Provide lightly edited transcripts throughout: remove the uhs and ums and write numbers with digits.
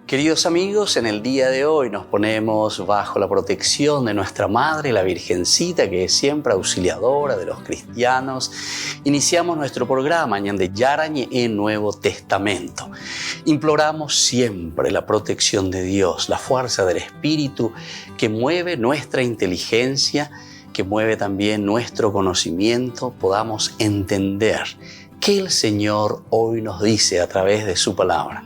Queridos amigos, en el día de hoy nos ponemos bajo la protección de nuestra Madre, la Virgencita, que es siempre auxiliadora de los cristianos. Iniciamos nuestro programa Ñande Yarañe en Nuevo Testamento. Imploramos siempre la protección de Dios, la fuerza del Espíritu que mueve nuestra inteligencia, que mueve también nuestro conocimiento, podamos entender qué el Señor hoy nos dice a través de su palabra.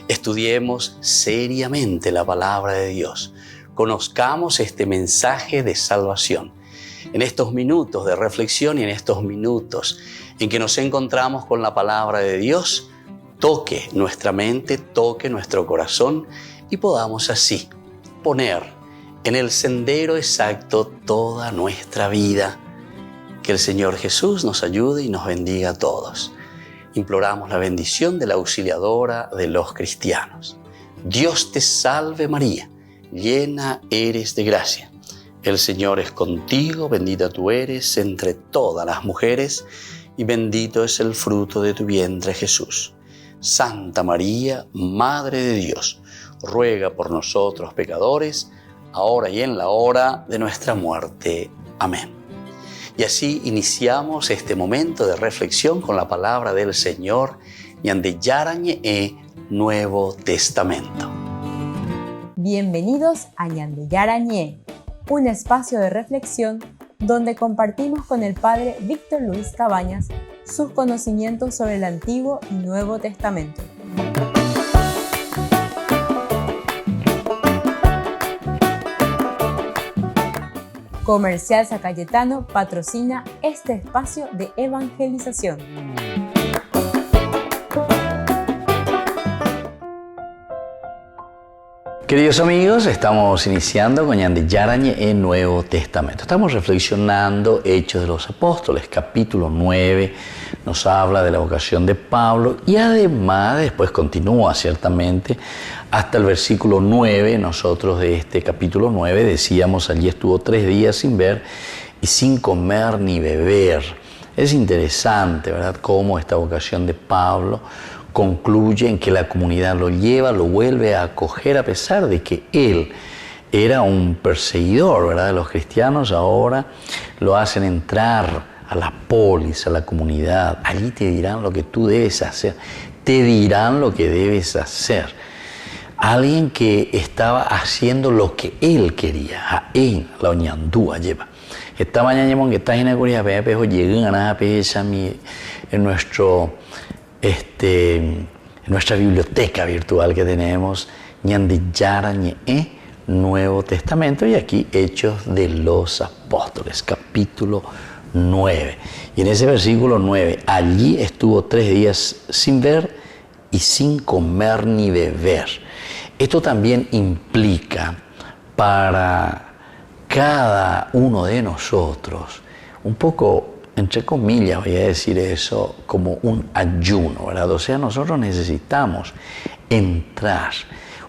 Estudiemos seriamente la palabra de Dios. Conozcamos este mensaje de salvación. En estos minutos de reflexión y en estos minutos en que nos encontramos con la palabra de Dios, toque nuestra mente, toque nuestro corazón y podamos así poner en el sendero exacto toda nuestra vida. Que el Señor Jesús nos ayude y nos bendiga a todos. Imploramos la bendición de la auxiliadora de los cristianos. Dios te salve María, llena eres de gracia. El Señor es contigo, bendita tú eres entre todas las mujeres y bendito es el fruto de tu vientre Jesús. Santa María, Madre de Dios, ruega por nosotros pecadores, ahora y en la hora de nuestra muerte. Amén. Y así iniciamos este momento de reflexión con la palabra del Señor, Ñande Yarañe Nuevo Testamento. Bienvenidos a Ñande Yarañe, un espacio de reflexión donde compartimos con el Padre Víctor Luis Cabañas sus conocimientos sobre el Antiguo y Nuevo Testamento. Comercial San Cayetano patrocina este espacio de evangelización. Queridos amigos, estamos iniciando con Ñande Yarañe en Nuevo Testamento. Estamos reflexionando Hechos de los Apóstoles, capítulo 9, nos habla de la vocación de Pablo y además después continúa ciertamente hasta el versículo 9. Nosotros de este capítulo 9 decíamos, allí estuvo 3 días sin ver y sin comer ni beber. Es interesante, ¿verdad?, cómo esta vocación de Pablo concluye en que la comunidad lo lleva, lo vuelve a acoger a pesar de que él era un perseguidor, ¿verdad?, de los cristianos. Ahora lo hacen entrar a la polis, a la comunidad. Allí te dirán lo que tú debes hacer, te dirán lo que debes hacer. Alguien que estaba haciendo lo que él quería, la oñandúa lleva. Esta mañana que está en la Corea, llegan a en nuestra biblioteca virtual que tenemos, Ñande Yarañe Nuevo Testamento, y aquí Hechos de los Apóstoles, capítulo 9. Y en ese versículo 9, allí estuvo 3 días sin ver y sin comer ni beber. Esto también implica para cada uno de nosotros un poco, entre comillas voy a decir eso, como un ayuno, ¿verdad? O sea, nosotros necesitamos entrar.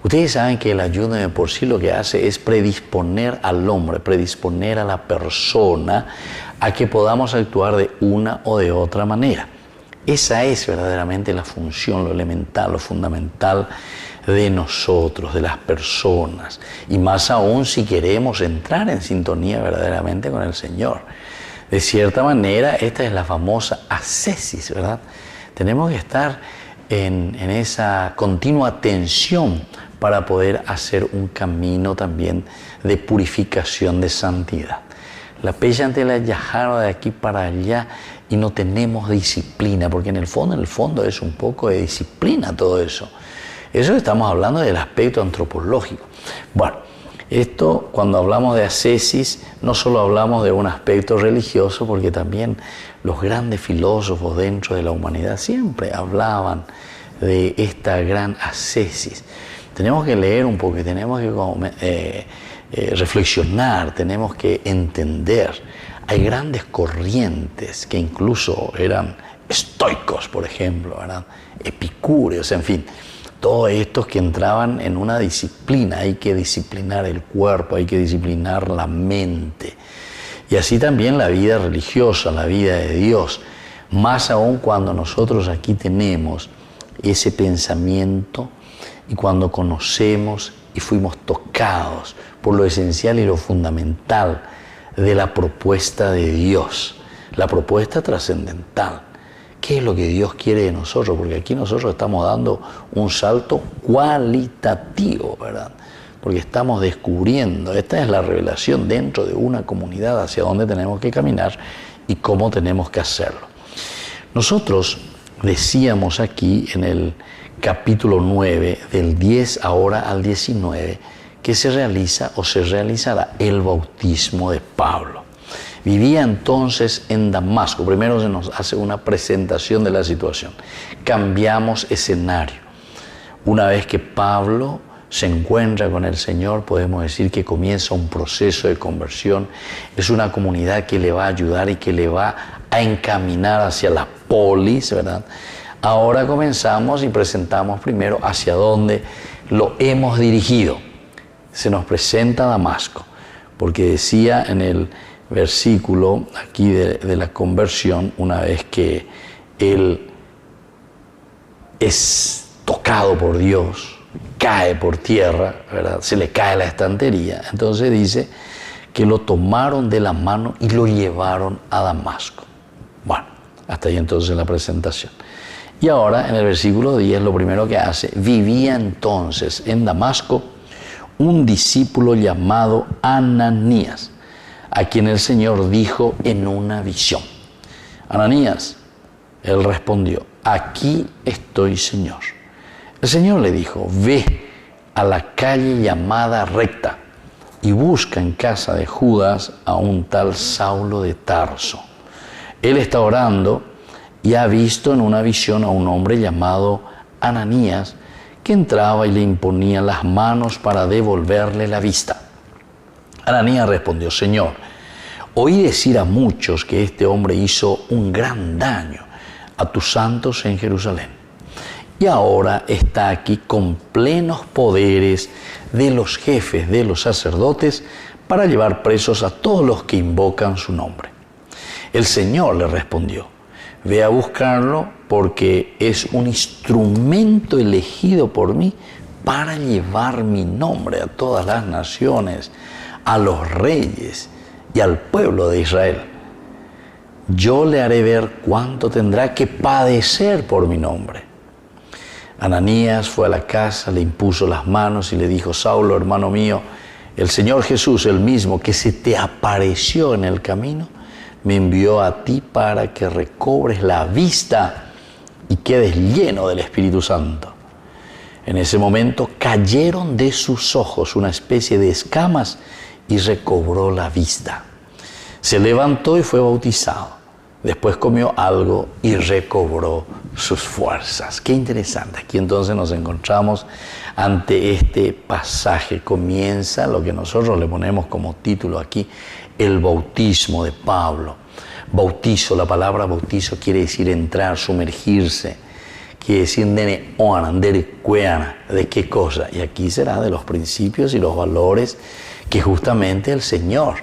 Ustedes saben que el ayuno de por sí lo que hace es predisponer al hombre, predisponer a la persona a que podamos actuar de una o de otra manera. Esa es verdaderamente la función, lo elemental, lo fundamental de nosotros, de las personas. Y más aún si queremos entrar en sintonía verdaderamente con el Señor. De cierta manera, esta es la famosa ascesis, ¿verdad? Tenemos que estar en esa continua tensión para poder hacer un camino también de purificación, de santidad. La pella ante la yajara de aquí para allá y no tenemos disciplina, porque en el fondo es un poco de disciplina todo eso. Eso estamos hablando del aspecto antropológico. Bueno, esto cuando hablamos de ascesis no solo hablamos de un aspecto religioso, porque también los grandes filósofos dentro de la humanidad siempre hablaban de esta gran ascesis. Tenemos que leer un poco, tenemos que reflexionar, tenemos que entender. Hay grandes corrientes que incluso eran estoicos, por ejemplo, ¿verdad?, epicúreos, en fin. Todos estos que entraban en una disciplina. Hay que disciplinar el cuerpo, hay que disciplinar la mente. Y así también la vida religiosa, la vida de Dios. Más aún cuando nosotros aquí tenemos ese pensamiento y cuando conocemos y fuimos tocados por lo esencial y lo fundamental de la propuesta de Dios, la propuesta trascendental. ¿Qué es lo que Dios quiere de nosotros? Porque aquí nosotros estamos dando un salto cualitativo, ¿verdad? Porque estamos descubriendo, esta es la revelación dentro de una comunidad hacia dónde tenemos que caminar y cómo tenemos que hacerlo. Nosotros decíamos aquí en el capítulo 9, del 10 ahora al 19, que se realiza o se realizará el bautismo de Pablo. Vivía entonces en Damasco. Primero se nos hace una presentación de la situación. Cambiamos escenario. Una vez que Pablo se encuentra con el Señor, podemos decir que comienza un proceso de conversión. Es una comunidad que le va a ayudar y que le va a encaminar hacia la polis, ¿verdad? Ahora comenzamos y presentamos primero hacia dónde lo hemos dirigido. Se nos presenta Damasco, porque decía en el versículo aquí de la conversión, una vez que él es tocado por Dios, cae por tierra, ¿verdad? Se le cae la estantería. Entonces dice que lo tomaron de la mano y lo llevaron a Damasco. Bueno, hasta ahí entonces la presentación. Y ahora en el versículo 10 lo primero que hace: vivía entonces en Damasco un discípulo llamado Ananías, a quien el Señor dijo en una visión: Ananías. Él respondió: aquí estoy, Señor. El Señor le dijo: ve a la calle llamada Recta y busca en casa de Judas a un tal Saulo de Tarso. Él está orando y ha visto en una visión a un hombre llamado Ananías que entraba y le imponía las manos para devolverle la vista. Ananías respondió: Señor, oí decir a muchos que este hombre hizo un gran daño a tus santos en Jerusalén, y ahora está aquí con plenos poderes de los jefes de los sacerdotes para llevar presos a todos los que invocan su nombre. El Señor le respondió: ve a buscarlo, porque es un instrumento elegido por mí para llevar mi nombre a todas las naciones, a los reyes y al pueblo de Israel. Yo le haré ver cuánto tendrá que padecer por mi nombre. Ananías fue a la casa, le impuso las manos y le dijo: Saulo, hermano mío, el Señor Jesús, el mismo que se te apareció en el camino, me envió a ti para que recobres la vista y quedes lleno del Espíritu Santo. En ese momento cayeron de sus ojos una especie de escamas y recobró la vista. Se levantó y fue bautizado. Después comió algo y recobró sus fuerzas. Qué interesante. Aquí entonces nos encontramos ante este pasaje. Comienza lo que nosotros le ponemos como título aquí: el bautismo de Pablo. Bautizo, la palabra bautizo quiere decir entrar, sumergirse. Quiere decir ¿de qué cosa? Y aquí será de los principios y los valores que justamente el Señor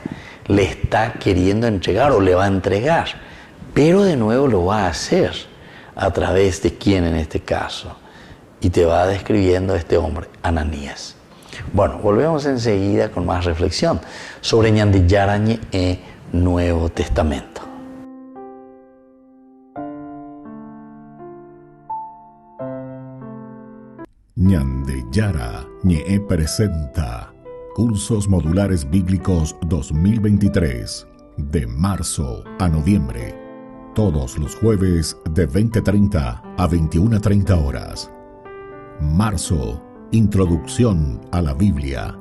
le está queriendo entregar o le va a entregar. Pero de nuevo lo va a hacer a través de quién en este caso. Y te va describiendo este hombre, Ananías. Bueno, volvemos enseguida con más reflexión sobre Ñandillarañe e Nuevo Testamento. Ñandeyara Ñe presenta Cursos Modulares Bíblicos 2023, de marzo a noviembre, todos los jueves de 20:30 a 21:30 horas. Marzo, Introducción a la Biblia.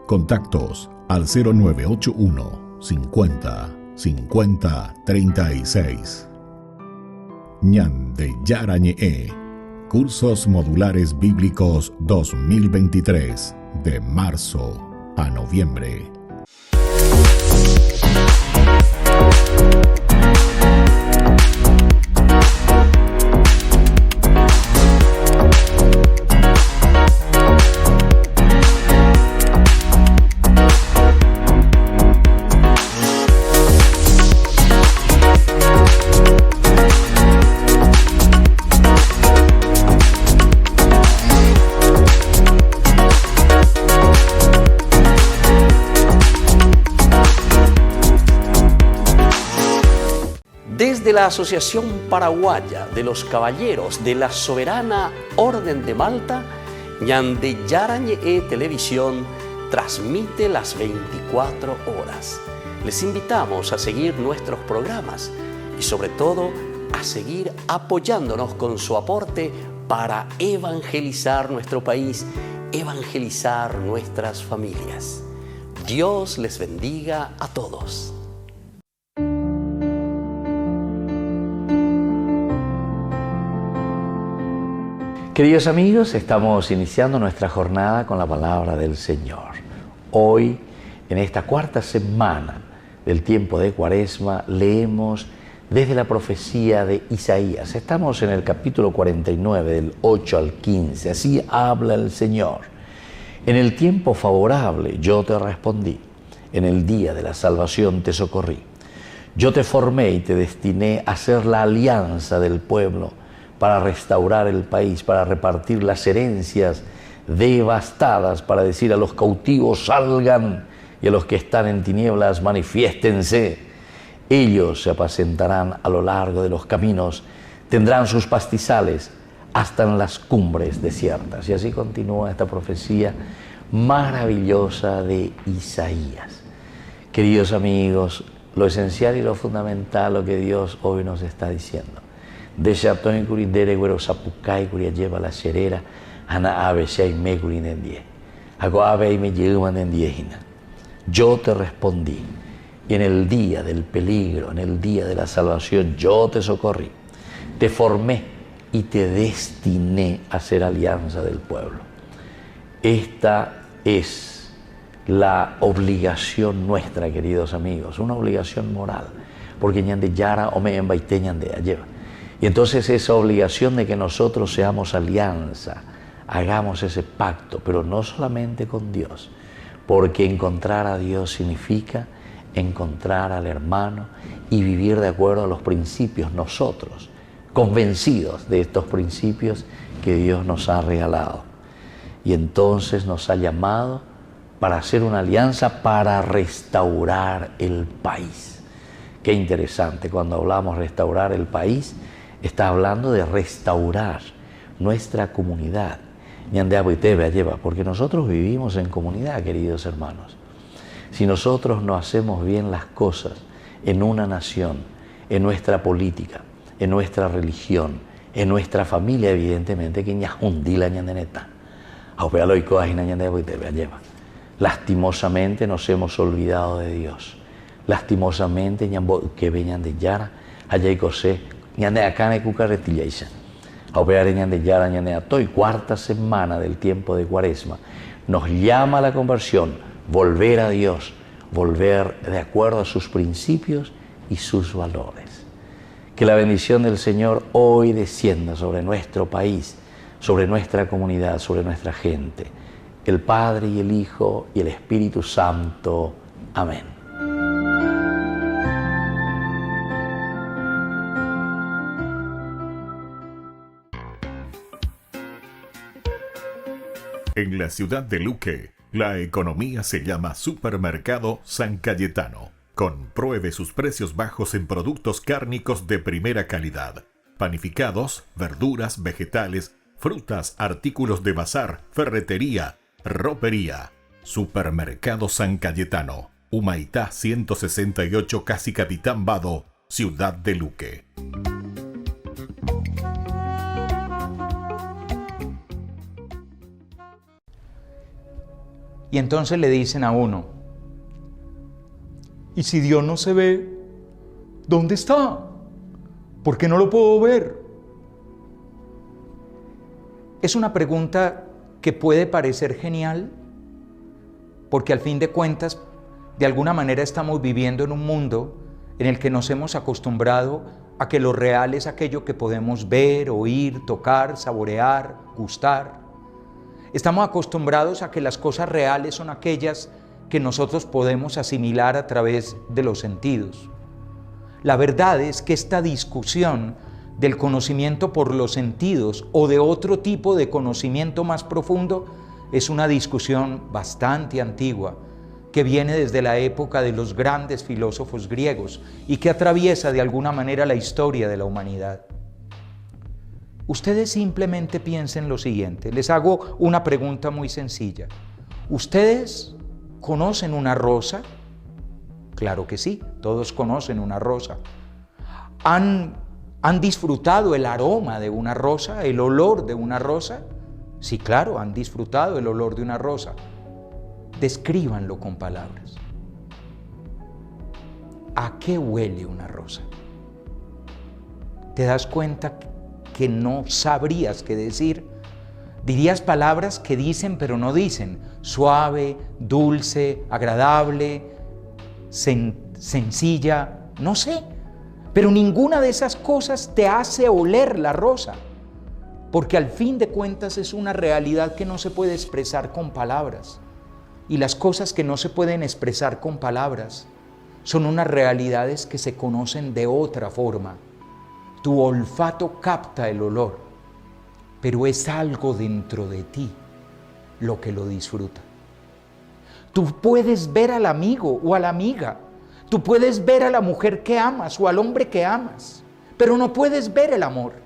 Contactos al 0981 50 50 36. Ñandeyara Ñe, Cursos Modulares Bíblicos 2023, de marzo a noviembre. la Asociación Paraguaya de los Caballeros de la Soberana Orden de Malta, Ñandeyara Ñe'e Televisión transmite las 24 horas. Les invitamos a seguir nuestros programas y sobre todo a seguir apoyándonos con su aporte para evangelizar nuestro país, evangelizar nuestras familias. Dios les bendiga a todos. Queridos amigos, estamos iniciando nuestra jornada con la palabra del Señor. Hoy, en esta cuarta semana del tiempo de Cuaresma, leemos desde la profecía de Isaías. Estamos en el capítulo 49, del 8 al 15. Así habla el Señor. En el tiempo favorable yo te respondí, en el día de la salvación te socorrí. Yo te formé y te destiné a ser la alianza del pueblo, para restaurar el país, para repartir las herencias devastadas, para decir a los cautivos salgan y a los que están en tinieblas manifiéstense. Ellos se apacentarán a lo largo de los caminos, tendrán sus pastizales hasta en las cumbres desiertas. Y así continúa esta profecía maravillosa de Isaías. Queridos amigos, lo esencial y lo fundamental, lo que Dios hoy nos está diciendo. De Shatón Curidere, Güero Zapucay, Curia lleva la cerera, Ana Ave, Shai me Curinendie. Hago Ave y me llevan en diejina. Yo te respondí, y en el día del peligro, en el día de la salvación, yo te socorrí. Te formé y te destiné a ser alianza del pueblo. Esta es la obligación nuestra, queridos amigos, una obligación moral, porque ñande yara o me embaite ñande lleva. Y entonces esa obligación de que nosotros seamos alianza, hagamos ese pacto, pero no solamente con Dios, porque encontrar a Dios significa encontrar al hermano y vivir de acuerdo a los principios nosotros, convencidos de estos principios que Dios nos ha regalado. Y entonces nos ha llamado para hacer una alianza para restaurar el país. Qué interesante, cuando hablamos de restaurar el país, está hablando de restaurar nuestra comunidad. Porque nosotros vivimos en comunidad, queridos hermanos. Si nosotros no hacemos bien las cosas en una nación, en nuestra política, en nuestra religión, en nuestra familia, evidentemente, que lastimosamente nos hemos olvidado de Dios. Lastimosamente, que venían de Yara, allá y José, ñande acá ne cucarretilla a operar en ñande Yara, ñande Atoy. Cuarta semana del tiempo de Cuaresma nos llama a la conversión, volver a Dios, volver de acuerdo a sus principios y sus valores. Que la bendición del Señor hoy descienda sobre nuestro país, sobre nuestra comunidad, sobre nuestra gente. El Padre y el Hijo y el Espíritu Santo. Amén. En la ciudad de Luque, la economía se llama Supermercado San Cayetano. Compruebe sus precios bajos en productos cárnicos de primera calidad. Panificados, verduras, vegetales, frutas, artículos de bazar, ferretería, ropería. Supermercado San Cayetano, Humaitá 168, Casi Capitán Vado, ciudad de Luque. Y entonces le dicen a uno, ¿y si Dios no se ve, dónde está? ¿Por qué no lo puedo ver? Es una pregunta que puede parecer genial, porque al fin de cuentas, de alguna manera estamos viviendo en un mundo en el que nos hemos acostumbrado a que lo real es aquello que podemos ver, oír, tocar, saborear, gustar. Estamos acostumbrados a que las cosas reales son aquellas que nosotros podemos asimilar a través de los sentidos. La verdad es que esta discusión del conocimiento por los sentidos o de otro tipo de conocimiento más profundo es una discusión bastante antigua, que viene desde la época de los grandes filósofos griegos y que atraviesa de alguna manera la historia de la humanidad. Ustedes simplemente piensen lo siguiente, les hago una pregunta muy sencilla. ¿Ustedes conocen una rosa? Claro que sí, todos conocen una rosa. ¿Han disfrutado el aroma de una rosa, el olor de una rosa? Sí, claro, han disfrutado el olor de una rosa. Descríbanlo con palabras. ¿A qué huele una rosa? ¿Te das cuenta que no sabrías qué decir? Dirías palabras que dicen pero no dicen. Suave, dulce, agradable, sencilla, no sé. Pero ninguna de esas cosas te hace oler la rosa. Porque al fin de cuentas es una realidad que no se puede expresar con palabras. Y las cosas que no se pueden expresar con palabras son unas realidades que se conocen de otra forma. Tu olfato capta el olor, pero es algo dentro de ti lo que lo disfruta. Tú puedes ver al amigo o a la amiga, tú puedes ver a la mujer que amas o al hombre que amas, pero no puedes ver el amor.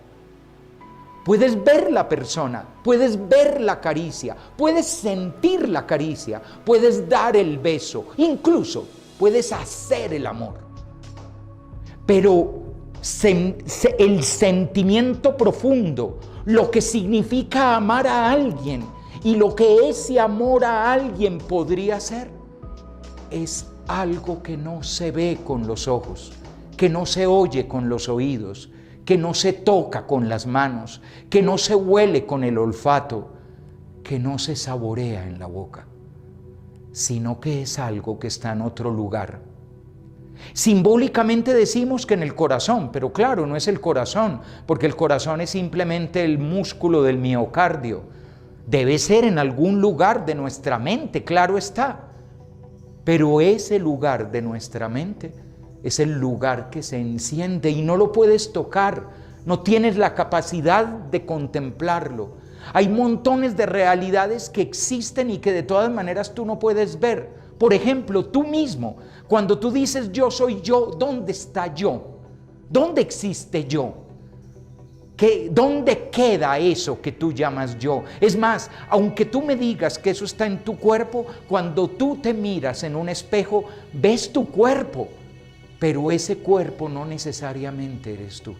Puedes ver la persona, puedes ver la caricia, puedes sentir la caricia, puedes dar el beso, incluso puedes hacer el amor. Pero el sentimiento profundo, lo que significa amar a alguien y lo que ese amor a alguien podría ser, es algo que no se ve con los ojos, que no se oye con los oídos, que no se toca con las manos, que no se huele con el olfato, que no se saborea en la boca, sino que es algo que está en otro lugar. Simbólicamente decimos que en el corazón, pero claro, no es el corazón, porque el corazón es simplemente el músculo del miocardio. Debe ser en algún lugar de nuestra mente, claro está, pero ese lugar de nuestra mente es el lugar que se enciende y no lo puedes tocar, no tienes la capacidad de contemplarlo. Hay montones de realidades que existen y que de todas maneras tú no puedes ver. Por ejemplo, tú mismo, cuando tú dices yo soy yo, ¿dónde está yo? ¿Dónde existe yo? ¿Dónde queda eso que tú llamas yo? Es más, aunque tú me digas que eso está en tu cuerpo, cuando tú te miras en un espejo, ves tu cuerpo. Pero ese cuerpo no necesariamente eres tú.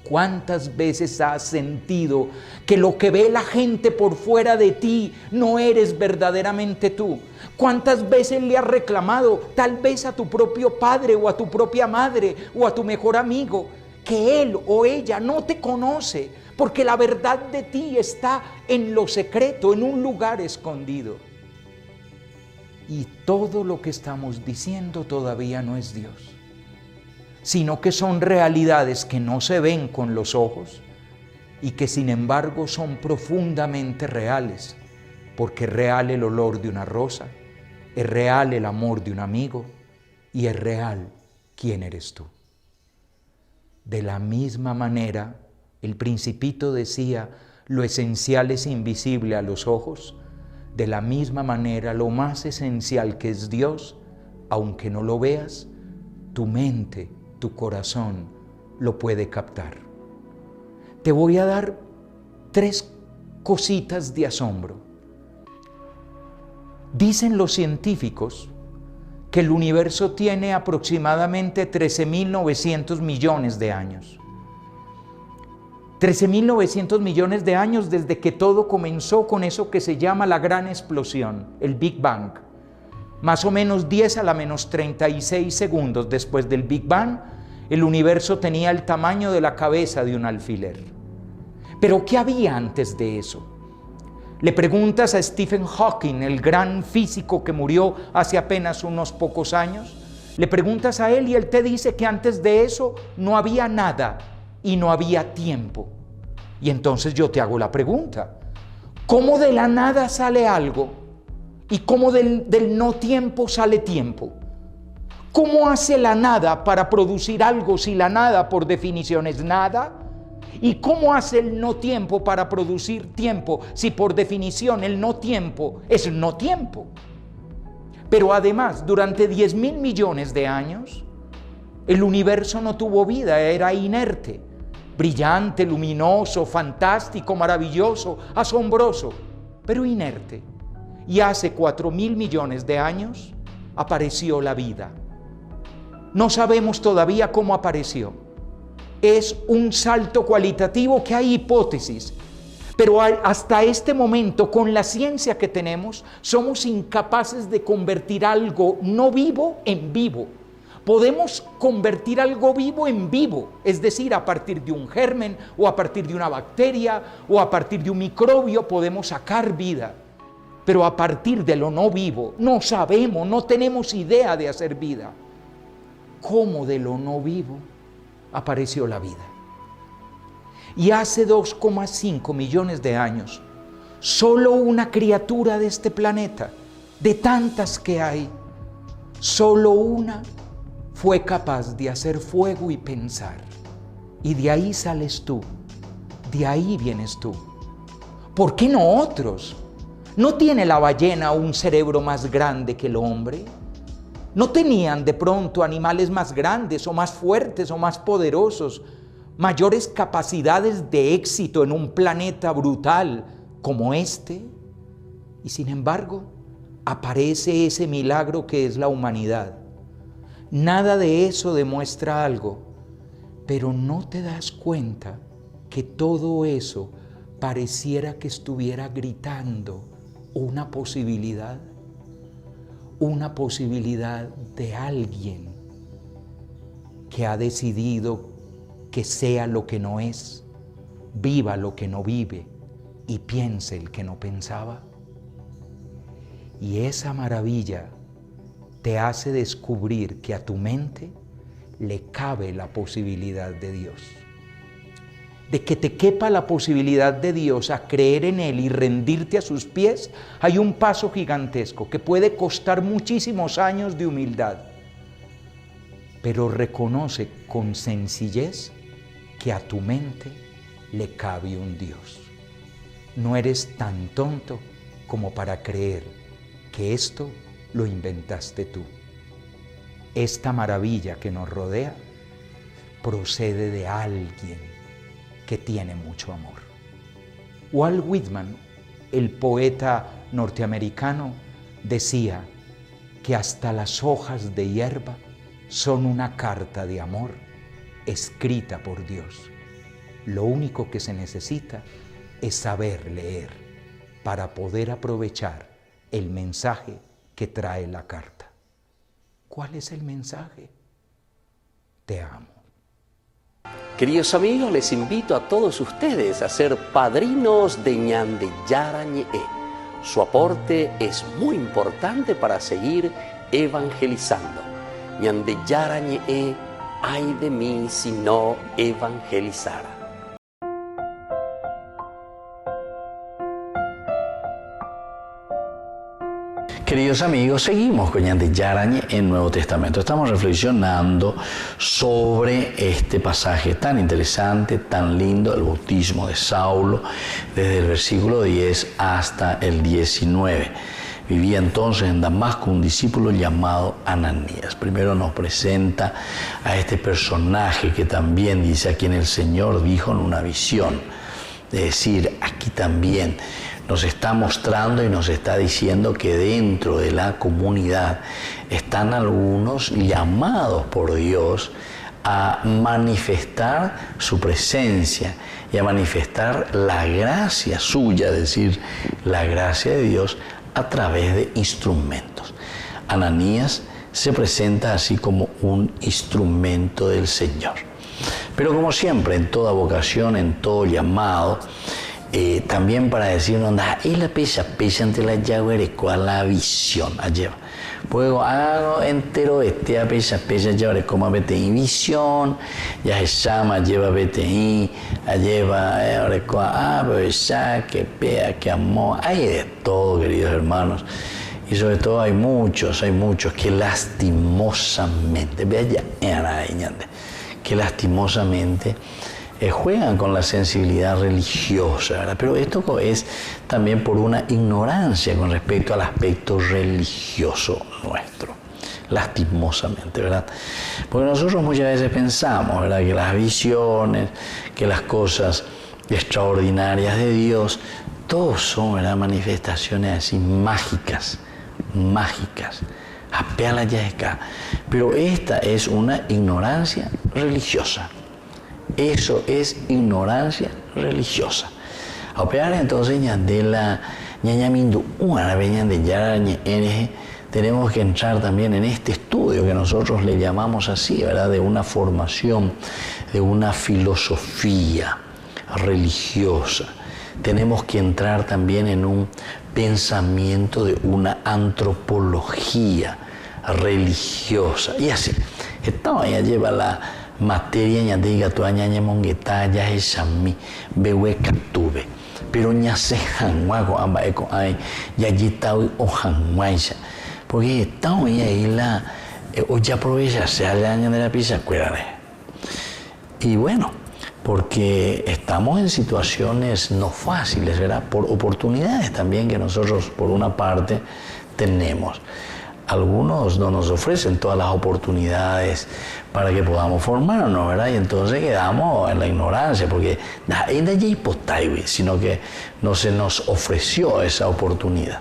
¿Cuántas veces has sentido que lo que ve la gente por fuera de ti no eres verdaderamente tú? ¿Cuántas veces le has reclamado, tal vez a tu propio padre o a tu propia madre o a tu mejor amigo, que él o ella no te conoce, porque la verdad de ti está en lo secreto, en un lugar escondido? Y todo lo que estamos diciendo todavía no es Dios, sino que son realidades que no se ven con los ojos y que sin embargo son profundamente reales, porque es real el olor de una rosa, es real el amor de un amigo y es real quién eres tú. De la misma manera, el Principito decía, lo esencial es invisible a los ojos. De la misma manera, lo más esencial que es Dios, aunque no lo veas, tu mente, tu corazón lo puede captar. Te voy a dar 3 cositas de asombro. Dicen los científicos que el universo tiene aproximadamente 13.900 millones de años. 13.900 millones de años desde que todo comenzó con eso que se llama la gran explosión, el Big Bang. Más o menos 10 a la menos 36 segundos después del Big Bang, el universo tenía el tamaño de la cabeza de un alfiler. ¿Pero qué había antes de eso? Le preguntas a Stephen Hawking, el gran físico que murió hace apenas unos pocos años, le preguntas a él y él te dice que antes de eso no había nada y no había tiempo. Y entonces yo te hago la pregunta, ¿cómo de la nada sale algo? ¿Y cómo del no tiempo sale tiempo? ¿Cómo hace la nada para producir algo si la nada por definición es nada? ¿Y cómo hace el no tiempo para producir tiempo si por definición el no tiempo es no tiempo? Pero además, durante 10.000 millones de años, el universo no tuvo vida, era inerte, brillante, luminoso, fantástico, maravilloso, asombroso, pero inerte. Y hace 4.000 millones de años apareció la vida. No sabemos todavía cómo apareció. Es un salto cualitativo que hay hipótesis, pero hasta este momento, con la ciencia que tenemos, somos incapaces de convertir algo no vivo en vivo. Podemos convertir algo vivo en vivo, es decir, a partir de un germen, o a partir de una bacteria, o a partir de un microbio, podemos sacar vida. Pero a partir de lo no vivo, no sabemos, no tenemos idea de hacer vida. ¿Cómo de lo no vivo apareció la vida? Y hace 2,5 millones de años, solo una criatura de este planeta, de tantas que hay, solo una fue capaz de hacer fuego y pensar. Y de ahí sales tú, de ahí vienes tú. ¿Por qué no otros? ¿No tiene la ballena un cerebro más grande que el hombre? ¿No tenían de pronto animales más grandes o más fuertes o más poderosos, mayores capacidades de éxito en un planeta brutal como este? Y sin embargo, aparece ese milagro que es la humanidad. Nada de eso demuestra algo, pero no te das cuenta que todo eso pareciera que estuviera gritando una posibilidad de alguien que ha decidido que sea lo que no es, viva lo que no vive y piense el que no pensaba. Y esa maravilla te hace descubrir que a tu mente le cabe la posibilidad de Dios. De que te quepa la posibilidad de Dios a creer en Él y rendirte a sus pies, hay un paso gigantesco que puede costar muchísimos años de humildad. Pero reconoce con sencillez que a tu mente le cabe un Dios. No eres tan tonto como para creer que esto lo inventaste tú. Esta maravilla que nos rodea procede de alguien que tiene mucho amor. Walt Whitman, el poeta norteamericano, decía que hasta las hojas de hierba son una carta de amor escrita por Dios. Lo único que se necesita es saber leer para poder aprovechar el mensaje que trae la carta. ¿Cuál es el mensaje? Te amo. Queridos amigos, les invito a todos ustedes a ser padrinos de Ñande Yarañe. Su aporte es muy importante para seguir evangelizando. Ñande Yarañe, ay de mí si no evangelizara. Queridos amigos, seguimos con Ñande Yarañe en Nuevo Testamento. Estamos reflexionando sobre este pasaje tan interesante, tan lindo, el bautismo de Saulo, desde el versículo 10 hasta el 19. Vivía entonces en Damasco un discípulo llamado Ananías. Primero nos presenta a este personaje que también dice a quien el Señor dijo en una visión. Es decir, aquí también nos está mostrando y nos está diciendo que dentro de la comunidad están algunos llamados por Dios a manifestar su presencia y a manifestar la gracia suya, es decir, la gracia de Dios a través de instrumentos. Ananías se presenta así como un instrumento del Señor. Pero como siempre, en toda vocación, en todo llamado, también para decirnos, y la pesa ante la llave a la visión, lleva. Puedo hago entero a pesa llave como BTI visión, ya se llama, lleva BTI, lleva, que pea, que amor, hay de todo, queridos hermanos. Y sobre todo hay muchos que lastimosamente, que lastimosamente juegan con la sensibilidad religiosa, ¿verdad? Pero esto es también por una ignorancia con respecto al aspecto religioso nuestro, lastimosamente, ¿verdad? Porque nosotros muchas veces pensamos, ¿verdad?, que las visiones, que las cosas extraordinarias de Dios, todos son, ¿verdad?, manifestaciones así mágicas, apeala ya acá. Pero esta es una ignorancia religiosa. Eso es ignorancia religiosa. Apear entonces ñandela ñañamindu de yara tenemos que entrar también en este estudio que nosotros le llamamos así, ¿verdad?, de una formación, de una filosofía religiosa. Tenemos que entrar también en un pensamiento de una antropología religiosa. Y así, esta ya lleva la materia ñadiga tu añaña mongueta ya es a mí, bewe captuve. Pero ña se hanguago amba eco ay, ya yitawi o hanguaisha. Porque esta ahí la, o ya aprovecha, se añaña de la pizza, cuérale. Y bueno, porque estamos en situaciones no fáciles, ¿verdad? Por oportunidades también que nosotros, por una parte, tenemos. Algunos no nos ofrecen todas las oportunidades para que podamos formarnos, ¿verdad? Y entonces quedamos en la ignorancia, porque sino que no se nos ofreció esa oportunidad.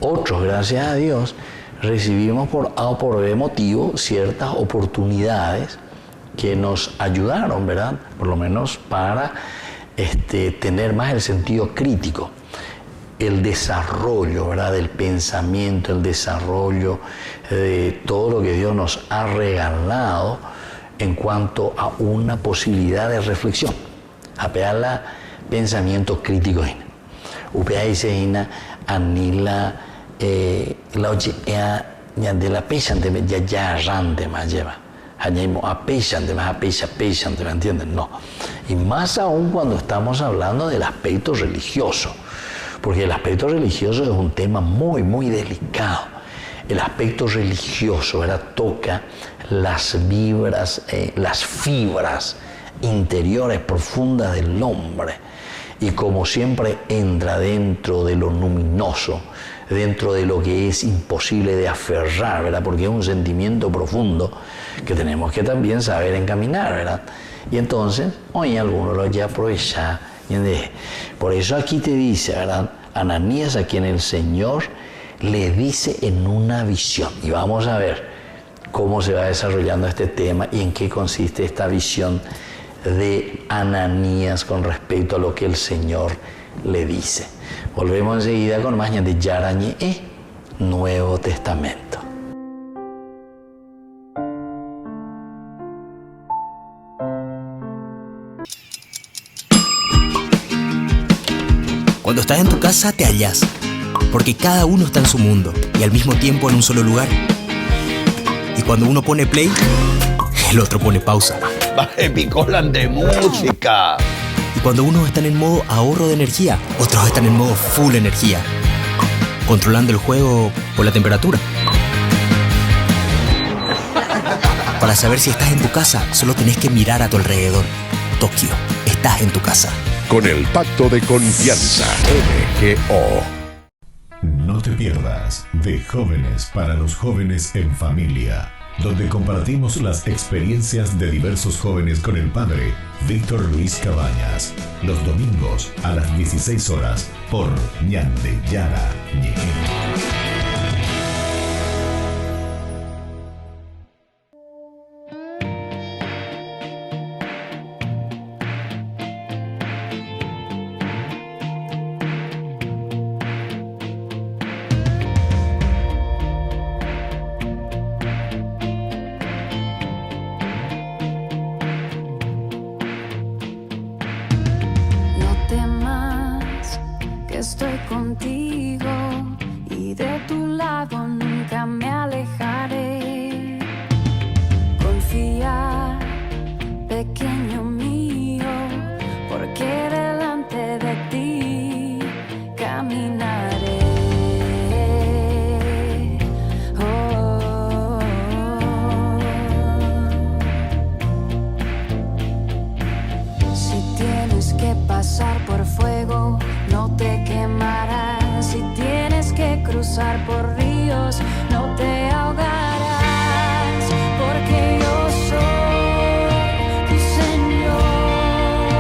Otros, gracias a Dios, recibimos por A o por B motivo ciertas oportunidades que nos ayudaron, ¿verdad?, por lo menos para tener más el sentido crítico, el desarrollo, ¿verdad?, del pensamiento, el desarrollo de todo lo que Dios nos ha regalado en cuanto a una posibilidad de reflexión. Apeala pensamiento crítico. Upea dice anila la oye de la pesante ya arrante más lleva. Apechante, ¿me entienden? No. Y más aún cuando estamos hablando del aspecto religioso, porque el aspecto religioso es un tema muy, muy delicado. El aspecto religioso, ¿verdad?, toca las vibras, las fibras interiores profundas del hombre. Y como siempre entra dentro de lo luminoso, dentro de lo que es imposible de aferrar, ¿verdad?, porque es un sentimiento profundo que tenemos que también saber encaminar, ¿verdad? Y entonces, hoy algunos lo ya aprovechan. Por eso aquí te dice, ¿verdad?, Ananías, a quien el Señor le dice en una visión. Y vamos a ver cómo se va desarrollando este tema y en qué consiste esta visión de Ananías con respecto a lo que el Señor le dice. Volvemos enseguida con más de Yarañe, Nuevo Testamento. Cuando estás en tu casa te hallas, porque cada uno está en su mundo y al mismo tiempo en un solo lugar. Y cuando uno pone play, el otro pone pausa. Baje picolan de música. Y cuando unos están en modo ahorro de energía, otros están en modo full energía, controlando el juego por la temperatura. Para saber si estás en tu casa, solo tenés que mirar a tu alrededor. Tokio, estás en tu casa. Con el Pacto de Confianza, MGO. No te pierdas de Jóvenes para los Jóvenes en Familia, donde compartimos las experiencias de diversos jóvenes con el padre Víctor Luis Cabañas, los domingos a las 16 horas por Ñande Yara Ñeje. Estoy contigo. cruzar por ríos, no te ahogarás, porque yo soy tu Señor,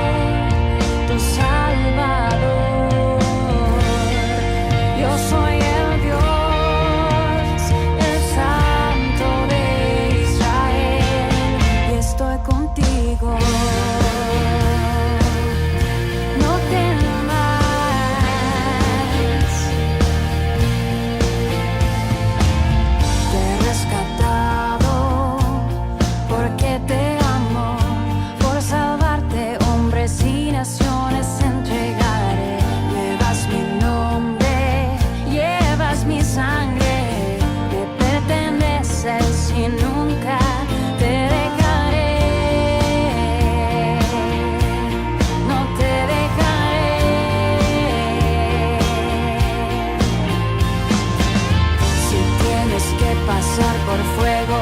tu Salvador. Yo soy el Dios, el Santo de Israel, y estoy contigo. No temas, te he rescatado porque te amo, por salvarte hombres y naciones entregaré. Llevas mi nombre, llevas mi sangre, me perteneces y nunca te dejaré. No te dejaré. Si tienes que pasar por fuego,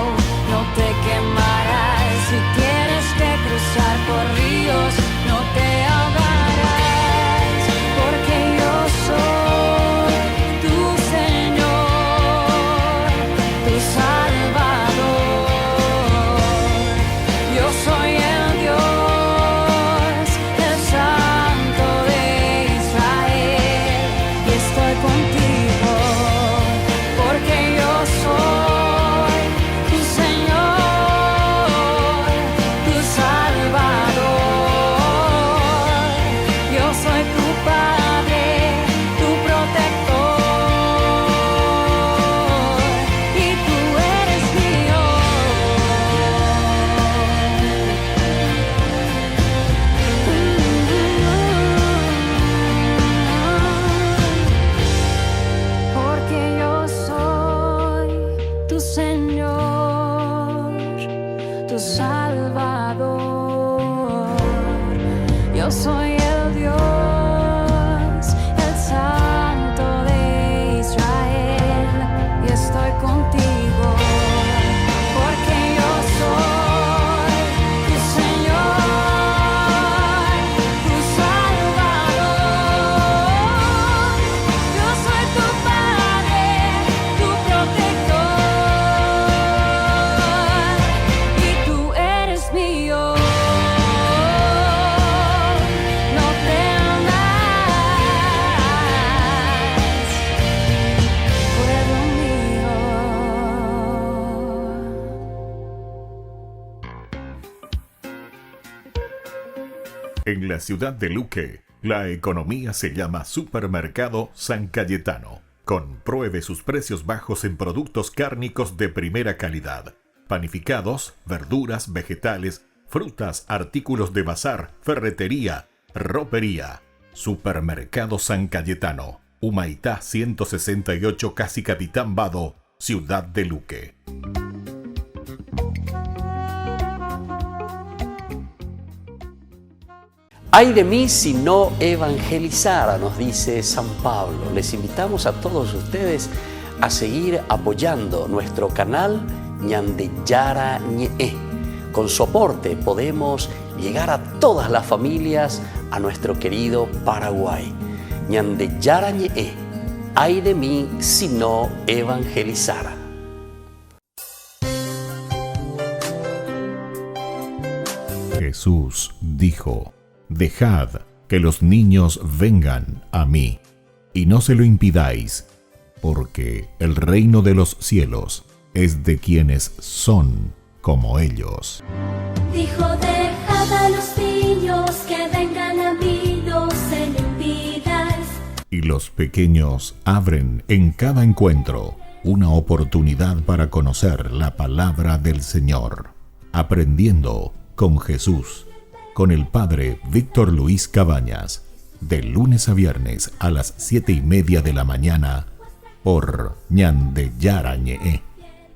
no te quemarás. Si tienes que cruzar por ríos, no te ahogarás, porque yo soy tu Señor, tu Salvador. Yo soy el Dios, el Santo de Israel, y estoy contigo, porque yo soy tu Señor, tu Salvador. Yo soy tu Padre, tu protector, y tú eres mío. Porque yo soy tu Señor, tu Salvador. Yo soy el Dios, el Santo de Israel, y estoy contigo, porque yo soy tu Señor, tu Salvador. Yo soy tu Padre, tu protector, y tú eres mío. No temas, pueblo mío. En la ciudad de Luque, la economía se llama Supermercado San Cayetano. Compruebe sus precios bajos en productos cárnicos de primera calidad. Panificados, verduras, vegetales, frutas, artículos de bazar, ferretería, ropería. Supermercado San Cayetano. Humaitá 168, Casi Capitán Vado, ciudad de Luque. Ay de mí si no evangelizara, nos dice San Pablo. Les invitamos a todos ustedes a seguir apoyando nuestro canal Ñandeyara Ñe'e. Con su aporte podemos llegar a todas las familias a nuestro querido Paraguay. Ñandeyara Ñe'e. Ay de mí si no evangelizara. Jesús dijo: Dejad que los niños vengan a mí, y no se lo impidáis, porque el reino de los cielos es de quienes son como ellos. Dijo: dejad a los niños que vengan a mí, no se lo impidáis. Y los pequeños abren en cada encuentro una oportunidad para conocer la palabra del Señor, aprendiendo con Jesús, con el Padre Víctor Luis Cabañas, de lunes a viernes a las 7:30 de la mañana, por Ñandeyara Ñe'e,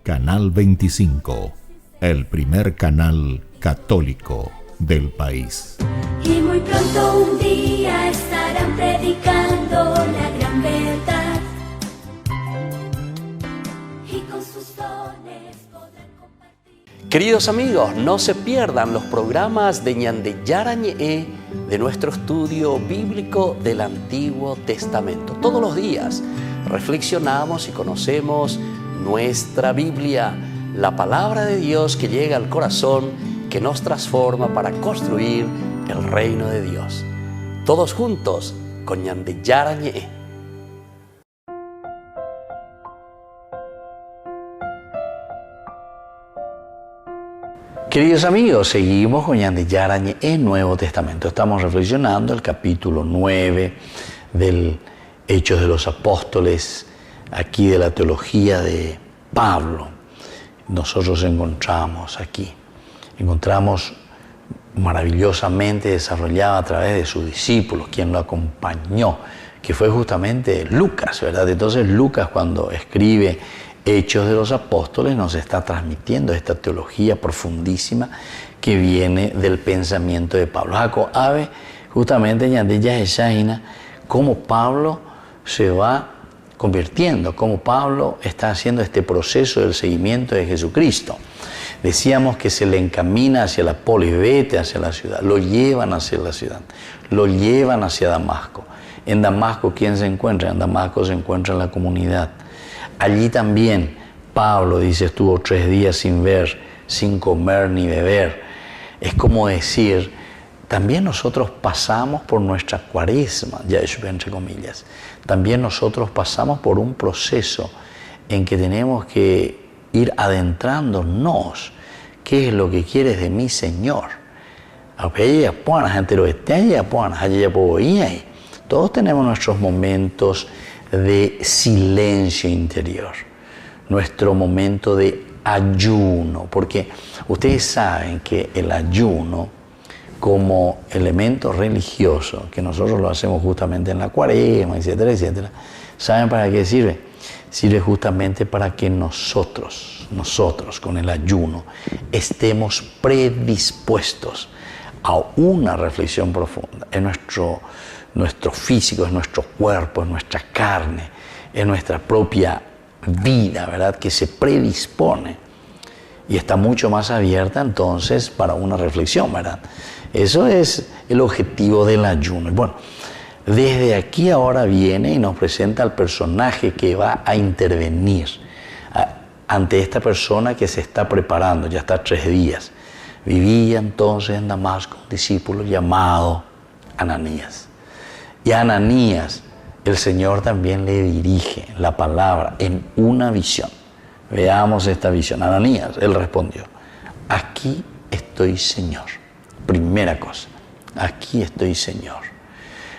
Canal 25, el primer canal católico del país. Y muy pronto un día estarán predicando la gran verdad, y con sus dones podrán compartir. Queridos amigos, no se pierdan los programas de Ñandeyara Ñe'e de nuestro estudio bíblico del Antiguo Testamento. Todos los días reflexionamos y conocemos nuestra Biblia, la palabra de Dios que llega al corazón, que nos transforma para construir el reino de Dios. Todos juntos con Ñandillara Ñe'e. Queridos amigos, seguimos con Ñandillara Ñe'e, Nuevo Testamento. Estamos reflexionando el capítulo 9 del Hechos de los Apóstoles, aquí de la teología de Pablo. Nosotros encontramos maravillosamente desarrollado a través de sus discípulos, quien lo acompañó, que fue justamente Lucas, ¿verdad? Entonces Lucas, cuando escribe Hechos de los Apóstoles, nos está transmitiendo esta teología profundísima que viene del pensamiento de Pablo. Jaco Ave, justamente Ñandilla Esaina, cómo Pablo se va convirtiendo, cómo Pablo está haciendo este proceso del seguimiento de Jesucristo. Decíamos que se le encamina hacia la polis, vete hacia la ciudad, lo llevan hacia la ciudad, lo llevan hacia Damasco. En Damasco, ¿quién se encuentra? En Damasco se encuentra la comunidad. Allí también Pablo, dice, estuvo 3 días sin ver, sin comer ni beber. Es como decir, también nosotros pasamos por nuestra cuaresma, ya eso entre comillas. También nosotros pasamos por un proceso en que tenemos que ir adentrándonos. ¿Qué es lo que quieres de mí, Señor? Todos tenemos nuestros momentos de silencio interior, nuestro momento de ayuno, porque ustedes saben que el ayuno como elemento religioso, que nosotros lo hacemos justamente en la cuaresma, etcétera, etcétera, ¿saben para qué sirve? Sirve justamente para que nosotros con el ayuno estemos predispuestos a una reflexión profunda en nuestro físico, en nuestro cuerpo, en nuestra carne, en nuestra propia vida, ¿verdad? Que se predispone y está mucho más abierta entonces para una reflexión, ¿verdad? Eso es el objetivo del ayuno. Y bueno, desde aquí ahora viene y nos presenta al personaje que va a intervenir ante esta persona que se está preparando, ya está 3 días. Vivía entonces en Damasco un discípulo llamado Ananías. Y a Ananías el Señor también le dirige la palabra en una visión. Veamos esta visión. Ananías, él respondió, aquí estoy, Señor. Primera cosa, aquí estoy, Señor.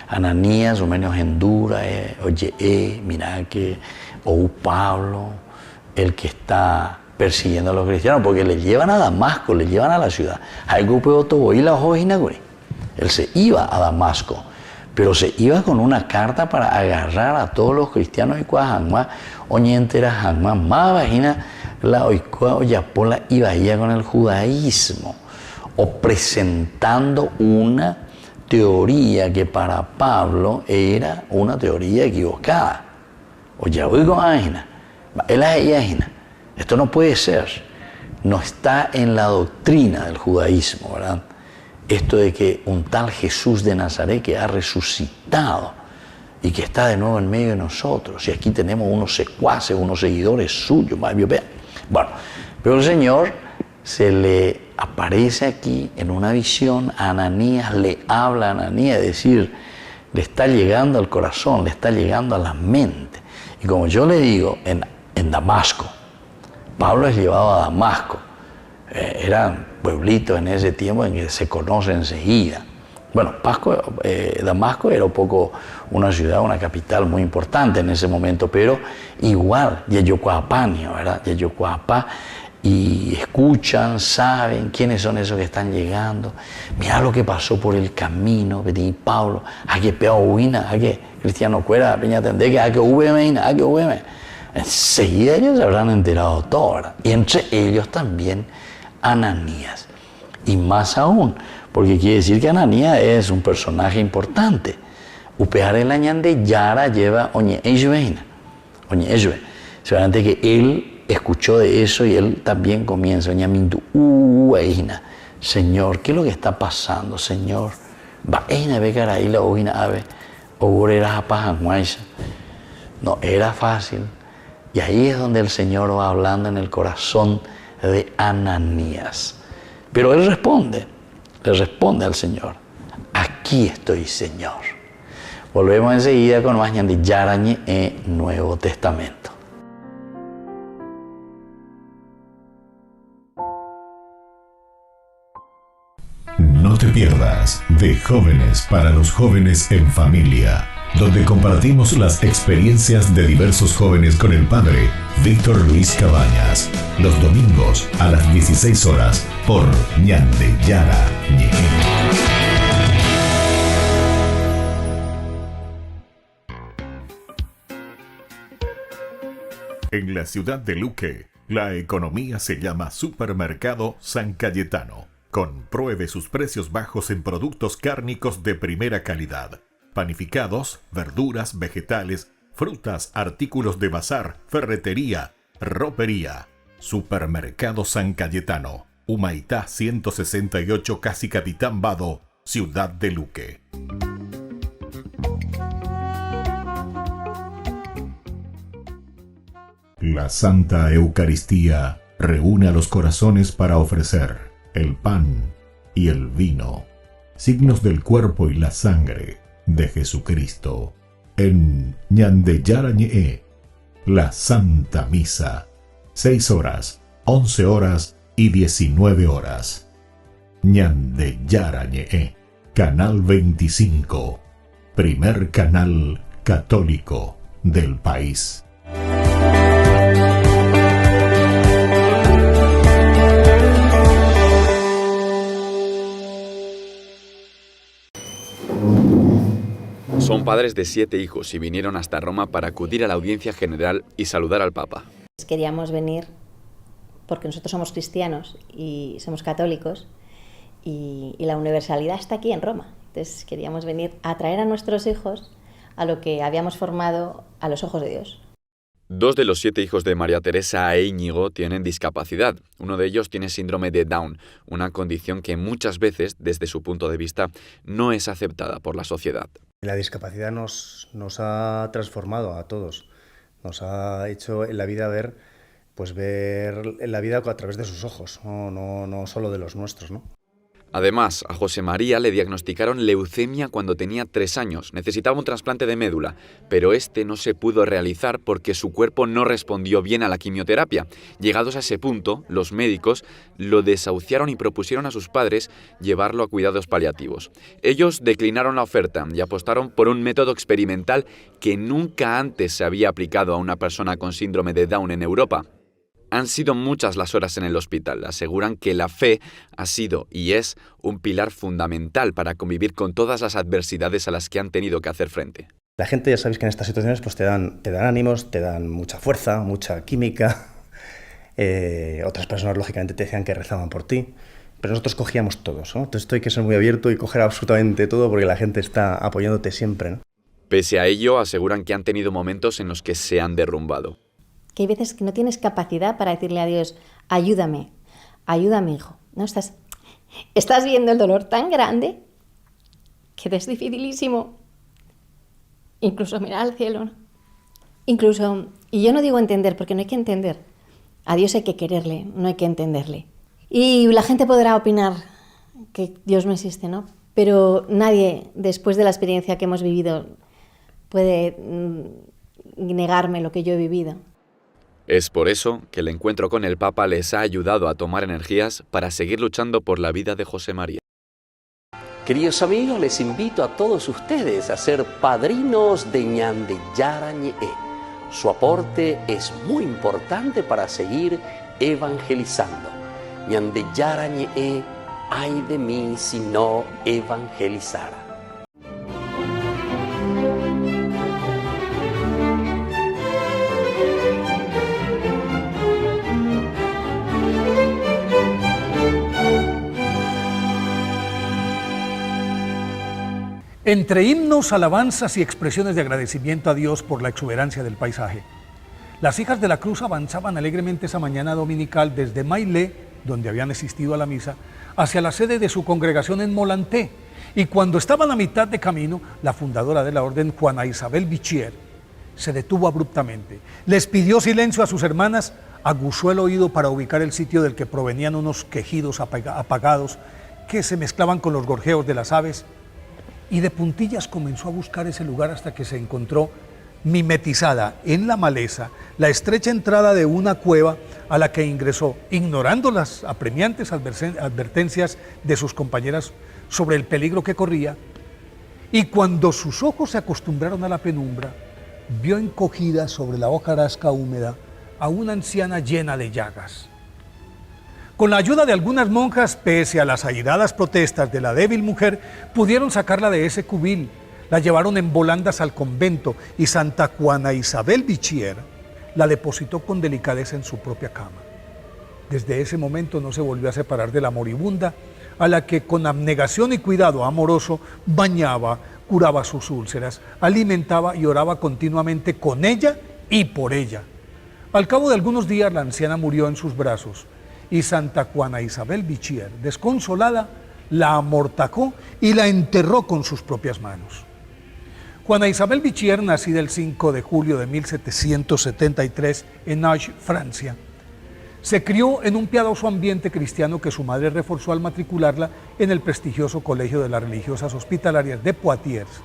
Ananías, o menos Endura, oye, mira que, o Pablo, el que está persiguiendo a los cristianos, porque le llevan a Damasco, le llevan a la ciudad. Él se iba a Damasco, pero se iba con una carta para agarrar a todos los cristianos y cuajangma, oñentera jangma, más vagina, la oikua oyapola iba con el judaísmo, o presentando una teoría que para Pablo era una teoría equivocada. Esto no puede ser. No está en la doctrina del judaísmo, ¿verdad? Esto de que un tal Jesús de Nazaret que ha resucitado y que está de nuevo en medio de nosotros. Y aquí tenemos unos secuaces, unos seguidores suyos. Bueno, pero el Señor se le aparece aquí en una visión a Ananías, le habla a Ananías, es decir, le está llegando al corazón, le está llegando a la mente. Y como yo le digo, en Damasco, Pablo es llevado a Damasco. Eran pueblitos en ese tiempo en que se conoce enseguida. Bueno, Damasco era un poco una ciudad, una capital muy importante en ese momento, pero igual, Yeyocuapanio, ¿verdad? Yeyocuapá, y escuchan, saben quiénes son esos que están llegando. Mira lo que pasó por el camino, Betty Pablo, a que peauina, a que cristiano cuera, peña tende, que a que uvemeina, a que uveme. Enseguida ellos se habrán enterado todo, ¿verdad? Y entre ellos también Ananías. Y más aún, porque quiere decir que Ananías es un personaje importante. Upear el añande yara lleva oñe ejveina. Oñe ejve. Seguramente que él escuchó de eso y él también comienza, Señor, ¿qué es lo que está pasando, Señor? No era fácil. Y ahí es donde el Señor va hablando en el corazón de Ananías. Pero él le responde al Señor: aquí estoy, Señor. Volvemos enseguida con más ñandi yarañe en Nuevo Testamento. No te pierdas de Jóvenes para los Jóvenes en Familia, donde compartimos las experiencias de diversos jóvenes con el padre Víctor Luis Cabañas, los domingos a las 16 horas por Ñande Yara Ñe'e. En la ciudad de Luque, la economía se llama Supermercado San Cayetano. Compruebe sus precios bajos en productos cárnicos de primera calidad. Panificados, verduras, vegetales, frutas, artículos de bazar, ferretería, ropería. Supermercado San Cayetano, Humaitá 168, Casi Capitán Vado, Ciudad de Luque. La Santa Eucaristía reúne a los corazones para ofrecer el pan y el vino, signos del cuerpo y la sangre de Jesucristo. En Ñande Yara Ñe'e, la Santa Misa, 6 horas, 11 horas y 19 horas. Ñande Yara Ñe'e, Canal 25, primer canal católico del país. Son padres de 7 hijos y vinieron hasta Roma para acudir a la audiencia general y saludar al Papa. Queríamos venir porque nosotros somos cristianos y somos católicos y la universalidad está aquí en Roma. Entonces queríamos venir a traer a nuestros hijos a lo que habíamos formado a los ojos de Dios. 2 de los 7 hijos de María Teresa e Íñigo tienen discapacidad. Uno de ellos tiene síndrome de Down, una condición que muchas veces, desde su punto de vista, no es aceptada por la sociedad. La discapacidad nos ha transformado a todos, nos ha hecho en la vida ver la vida a través de sus ojos, no solo de los nuestros, ¿no? Además, a José María le diagnosticaron leucemia cuando tenía 3 años. Necesitaba un trasplante de médula, pero este no se pudo realizar porque su cuerpo no respondió bien a la quimioterapia. Llegados a ese punto, los médicos lo desahuciaron y propusieron a sus padres llevarlo a cuidados paliativos. Ellos declinaron la oferta y apostaron por un método experimental que nunca antes se había aplicado a una persona con síndrome de Down en Europa. Han sido muchas las horas en el hospital. Aseguran que la fe ha sido y es un pilar fundamental para convivir con todas las adversidades a las que han tenido que hacer frente. La gente, ya sabéis que en estas situaciones pues te dan ánimos, te dan mucha fuerza, mucha química. Otras personas, lógicamente, te decían que rezaban por ti. Pero nosotros cogíamos todos, ¿no? Entonces esto hay que ser muy abierto y coger absolutamente todo porque la gente está apoyándote siempre, ¿no? Pese a ello, aseguran que han tenido momentos en los que se han derrumbado. Que hay veces que no tienes capacidad para decirle a Dios, ayúdame, hijo. ¿No? Estás viendo el dolor tan grande que es dificilísimo. Incluso mirar al cielo, ¿no? Y yo no digo entender, porque no hay que entender. A Dios hay que quererle, no hay que entenderle. Y la gente podrá opinar que Dios no existe, ¿no? Pero nadie, después de la experiencia que hemos vivido, puede negarme lo que yo he vivido. Es por eso que el encuentro con el Papa les ha ayudado a tomar energías para seguir luchando por la vida de José María. Queridos amigos, les invito a todos ustedes a ser padrinos de Ñande Yara Ñe'e. Su aporte es muy importante para seguir evangelizando. Ñande Yara Ñe'e, ay de mí si no evangelizara. Entre himnos, alabanzas y expresiones de agradecimiento a Dios por la exuberancia del paisaje, las hijas de la cruz avanzaban alegremente esa mañana dominical desde Mailé, donde habían asistido a la misa, hacia la sede de su congregación en Molanté. Y cuando estaban a mitad de camino, la fundadora de la orden, Juana Isabel Bichier, se detuvo abruptamente. Les pidió silencio a sus hermanas, aguzó el oído para ubicar el sitio del que provenían unos quejidos apagados que se mezclaban con los gorjeos de las aves, y de puntillas comenzó a buscar ese lugar hasta que se encontró mimetizada en la maleza la estrecha entrada de una cueva a la que ingresó, ignorando las apremiantes advertencias de sus compañeras sobre el peligro que corría, y cuando sus ojos se acostumbraron a la penumbra, vio encogida sobre la hojarasca húmeda a una anciana llena de llagas. Con la ayuda de algunas monjas, pese a las airadas protestas de la débil mujer, pudieron sacarla de ese cubil. La llevaron en volandas al convento y Santa Juana Isabel Bichier la depositó con delicadeza en su propia cama. Desde ese momento no se volvió a separar de la moribunda, a la que con abnegación y cuidado amoroso bañaba, curaba sus úlceras, alimentaba y oraba continuamente con ella y por ella. Al cabo de algunos días la anciana murió en sus brazos y Santa Juana Isabel Bichier, desconsolada, la amortajó y la enterró con sus propias manos. Juana Isabel Bichier, nacida el 5 de julio de 1773 en Auch, Francia, se crió en un piadoso ambiente cristiano que su madre reforzó al matricularla en el prestigioso Colegio de las Religiosas Hospitalarias de Poitiers,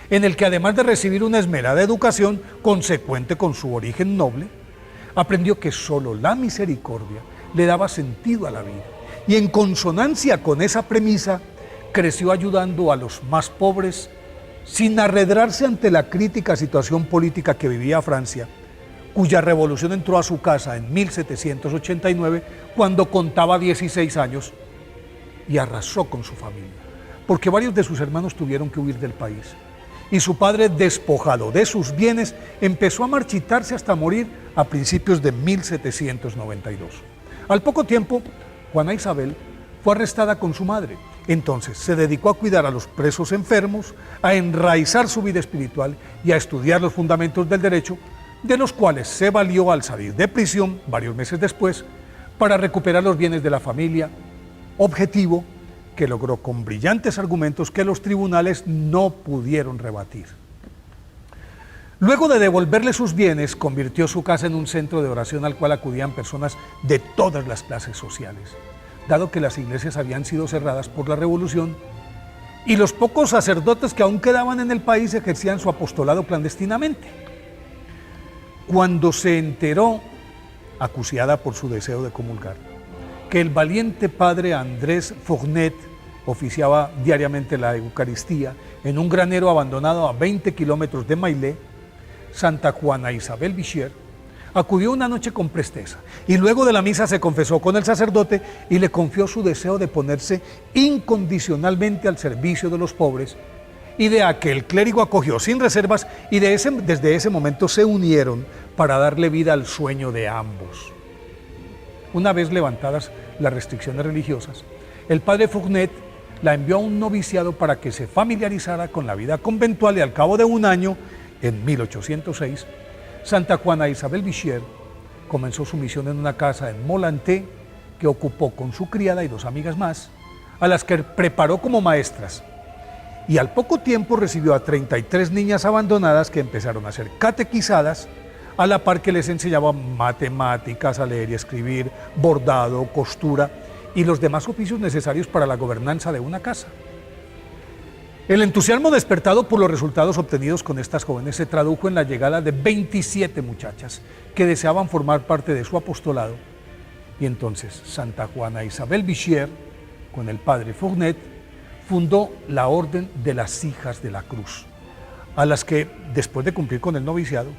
en el que además de recibir una esmerada educación consecuente con su origen noble, aprendió que solo la misericordia le daba sentido a la vida, y en consonancia con esa premisa creció ayudando a los más pobres sin arredrarse ante la crítica situación política que vivía Francia, cuya revolución entró a su casa en 1789 cuando contaba 16 años y arrasó con su familia, porque varios de sus hermanos tuvieron que huir del país. Y su padre, despojado de sus bienes, empezó a marchitarse hasta morir a principios de 1792. Al poco tiempo, Juana Isabel fue arrestada con su madre. Entonces se dedicó a cuidar a los presos enfermos, a enraizar su vida espiritual y a estudiar los fundamentos del derecho, de los cuales se valió al salir de prisión varios meses después para recuperar los bienes de la familia, objetivo que logró con brillantes argumentos que los tribunales no pudieron rebatir. Luego de devolverle sus bienes, convirtió su casa en un centro de oración al cual acudían personas de todas las clases sociales, dado que las iglesias habían sido cerradas por la revolución y los pocos sacerdotes que aún quedaban en el país ejercían su apostolado clandestinamente. Cuando se enteró, acuciada por su deseo de comulgar, que el valiente padre Andrés Fournet oficiaba diariamente la Eucaristía en un granero abandonado a 20 kilómetros de Maillet, Santa Juana Isabel Bichier acudió una noche con presteza y luego de la misa se confesó con el sacerdote y le confió su deseo de ponerse incondicionalmente al servicio de los pobres, idea que el clérigo acogió sin reservas y desde ese momento se unieron para darle vida al sueño de ambos. Una vez levantadas las restricciones religiosas, el padre Fournet la envió a un noviciado para que se familiarizara con la vida conventual y al cabo de un año, en 1806, Santa Juana Isabel Bichier comenzó su misión en una casa en Molanté que ocupó con su criada y 2 amigas más, a las que preparó como maestras. Y al poco tiempo recibió a 33 niñas abandonadas que empezaron a ser catequizadas, a la par que les enseñaban matemáticas, a leer y escribir, bordado, costura y los demás oficios necesarios para la gobernanza de una casa. El entusiasmo despertado por los resultados obtenidos con estas jóvenes se tradujo en la llegada de 27 muchachas que deseaban formar parte de su apostolado. Y entonces Santa Juana Isabel Bichier, con el padre Fournet, fundó la Orden de las Hijas de la Cruz, a las que, después de cumplir con el noviciado,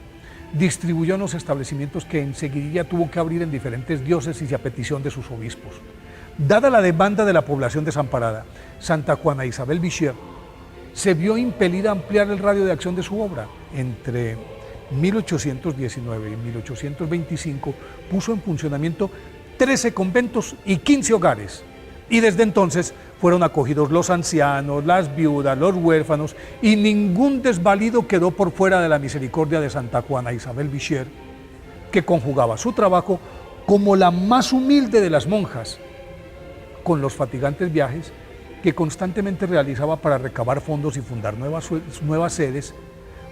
distribuyó en los establecimientos que enseguida tuvo que abrir en diferentes diócesis y a petición de sus obispos. Dada la demanda de la población desamparada, Santa Juana Isabel Bichier se vio impelida a ampliar el radio de acción de su obra. Entre 1819 y 1825 puso en funcionamiento 13 conventos y 15 hogares, y desde entonces fueron acogidos los ancianos, las viudas, los huérfanos, y ningún desvalido quedó por fuera de la misericordia de Santa Juana Isabel Bichier, que conjugaba su trabajo como la más humilde de las monjas, con los fatigantes viajes que constantemente realizaba para recabar fondos y fundar nuevas sedes,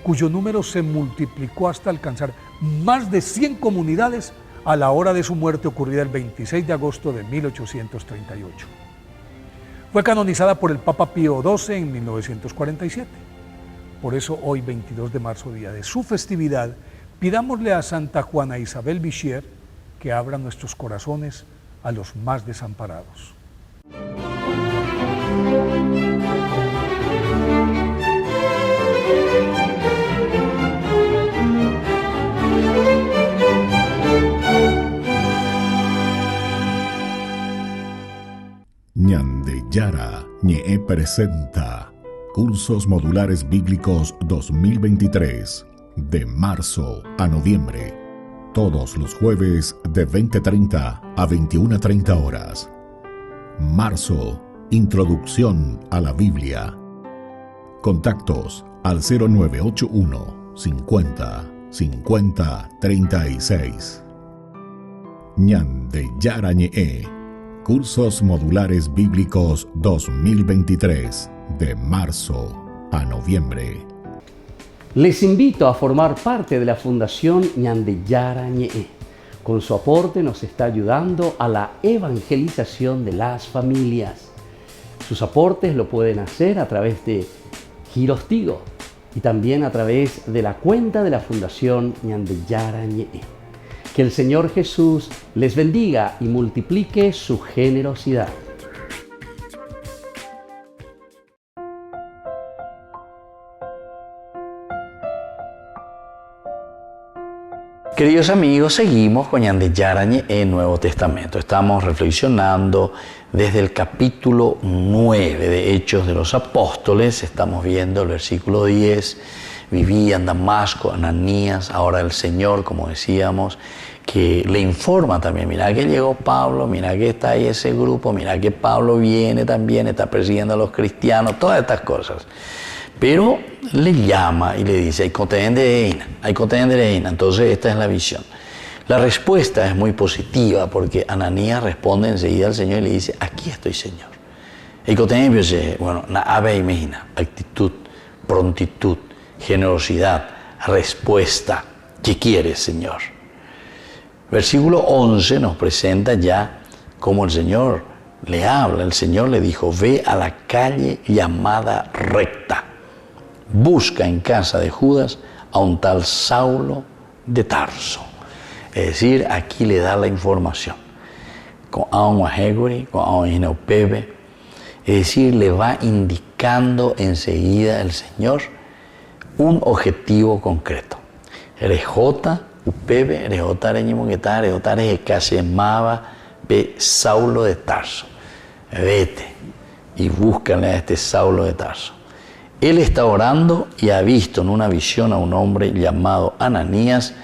cuyo número se multiplicó hasta alcanzar más de 100 comunidades a la hora de su muerte ocurrida el 26 de agosto de 1838. Fue canonizada por el Papa Pío XII en 1947. Por eso hoy, 22 de marzo, día de su festividad, pidámosle a Santa Juana Isabel Vichier que abra nuestros corazones a los más desamparados. Ñandeyara Ñe'e presenta Cursos Modulares Bíblicos 2023, de marzo a noviembre, todos los jueves de 20:30 a 21:30 horas. Marzo, Introducción a la Biblia. Contactos al 0981 50 50 36. Ñandeyara Ñe'e, Cursos Modulares Bíblicos 2023, de marzo a noviembre. Les invito a formar parte de la Fundación Ñandeyara Ñe'e. Con su aporte nos está ayudando a la evangelización de las familias. Sus aportes lo pueden hacer a través de Giros Tigo y también a través de la cuenta de la Fundación Ñandeyara Ñe'e. Que el Señor Jesús les bendiga y multiplique su generosidad. Queridos amigos, seguimos con Ñandeyara Ñe'e Nuevo Testamento. Estamos reflexionando desde el capítulo 9 de Hechos de los Apóstoles. Estamos viendo el versículo 10. Vivía en Damasco Ananías, ahora el Señor, como decíamos, que le informa también, mira que llegó Pablo, mira que está ahí ese grupo, mira que Pablo viene también, está persiguiendo a los cristianos, todas estas cosas. Pero le llama y le dice, hay contender. Entonces esta es la visión. La respuesta es muy positiva porque Ananías responde enseguida al Señor y le dice, aquí estoy, Señor. Hay contender, bueno, actitud, prontitud, generosidad, respuesta. ¿Qué quieres, Señor? Versículo 11 nos presenta ya cómo el Señor le habla. El Señor le dijo, ve a la calle llamada Recta. Busca en casa de Judas a un tal Saulo de Tarso. Es decir, aquí le da la información. Es decir, le va indicando enseguida el Señor un objetivo concreto. Se llamaba Saulo de Tarso. Vete y búscale a este Saulo de Tarso. Él está orando y ha visto en una visión a un hombre llamado Ananías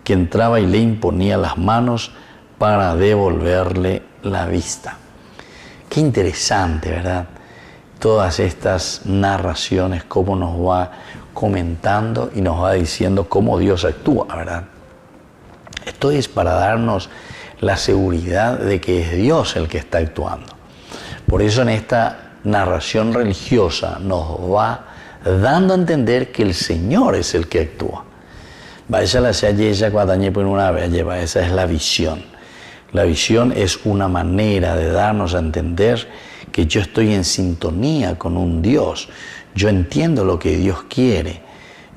que entraba y le imponía las manos para devolverle la vista. Qué interesante, ¿verdad? Todas estas narraciones, cómo nos va comentando y nos va diciendo cómo Dios actúa, ¿verdad? Esto es para darnos la seguridad de que es Dios el que está actuando. Por eso en esta narración religiosa nos va dando a entender que el Señor es el que actúa. Esa es la visión. La visión es una manera de darnos a entender que yo estoy en sintonía con un Dios. Yo entiendo lo que Dios quiere.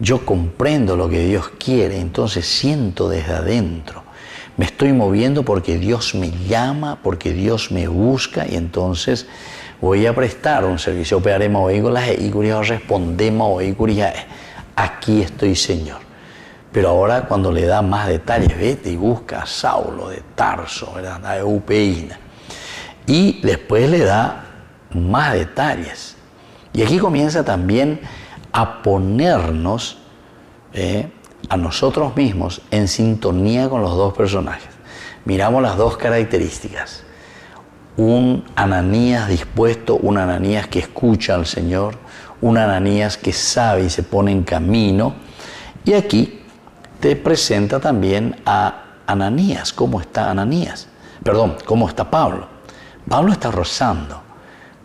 Yo comprendo lo que Dios quiere. Entonces siento desde adentro. Me estoy moviendo porque Dios me llama, porque Dios me busca y entonces voy a prestar un servicio. Aquí estoy, Señor. Pero ahora cuando le da más detalles, vete y busca a Saulo de Tarso, ¿verdad? A Eupeína. Y después le da más detalles. Y aquí comienza también a ponernos a nosotros mismos en sintonía con los dos personajes. Miramos las dos características. Un Ananías dispuesto, un Ananías que escucha al Señor, un Ananías que sabe y se pone en camino. Y aquí te presenta también a Ananías. ¿Cómo está Ananías? ¿Cómo está Pablo? Pablo está rozando.